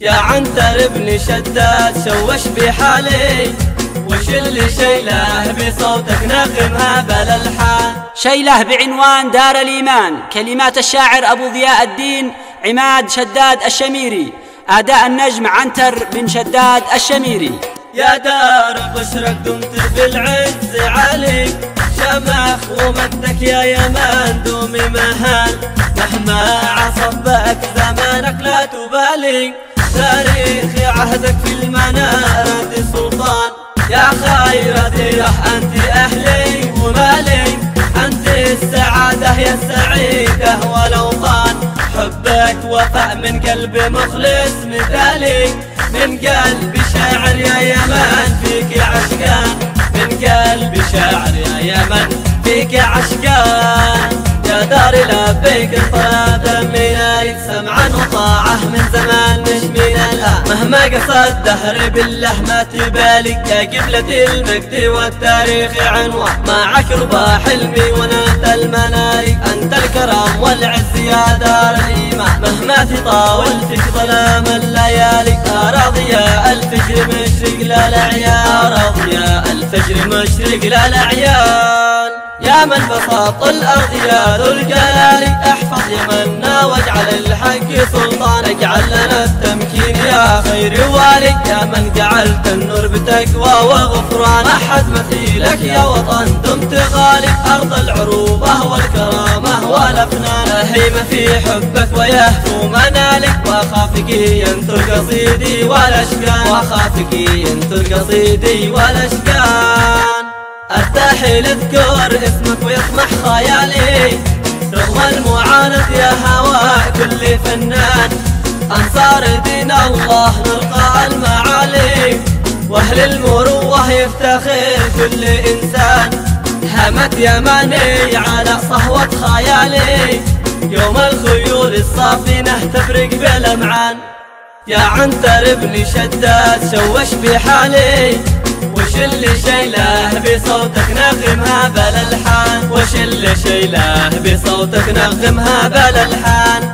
يا عنتر ابن شداد شوش بحالي، وش اللي شيله بصوتك نغمها بالالحان؟ شيله بعنوان دار الإيمان، كلمات الشاعر أبو ضياء الدين عماد شداد الشميري، أداء النجم عنتر بن شداد الشميري. يا دار بشرك دمت بالعز علي، شمخ ومجدك يا يمان دومي مهان، مهما عصبك زمانك لا تبالي، تاريخ عهدك في المنارة سلطان. يا خير ضياح أنت أهلي ومالي، أنت السعادة يا السعيدة والأوطان، حبك وفاء من قلب مخلص مثالي، من قلب شاعر يا يمن فيك عشقان، من قلب شاعر يا يمن فيك عشقان. يا دار لبيك الطلب دمنا سمعا وطاعة من زمان مش من الآن، مهما قصد دهري بالله ما تبالي، يا قبلة المجد والتاريخ عنوان، معك ربا حلمي ونلت المناري، أنت الكرم والعز يا دار الإيمان، مهما تطاول فيك ظلام الليالي، أراضي الفجر مشرق للعيان، أراضي الفجر مشرق للعيان. يا من بساط الأرض يا ذو الجلال، احفظ يمنا واجعل الحق سلطان، اجعل لنا التمكين يا خير والي، يا من جعلت النور بتقوى وغفران، أحد مثيلك يا وطن دمت غالي، أرض العروبة والكرامة والأفنان، هيمة في حبك ويهفو منالك، وأخافك ينثر قصيدي والأشكان، وأخافك ينثر قصيدي والأشكان. أرتاحي لأذكر اسمك ويطمح خيالي، رغم المعاند يا هواء كل فنان، أنصار دين الله نلقى المعالي، وأهل المروة يفتخر كل إنسان، همت يماني على صهوة خيالي، يوم الخيول الصافنة تفرق بالأمعان. يا عنتر ابن شداد شوش بحالي، وش اللي شيله بصوتك نغمها بالالحان، وش اللي شيله بصوتك نغمها بالالحان.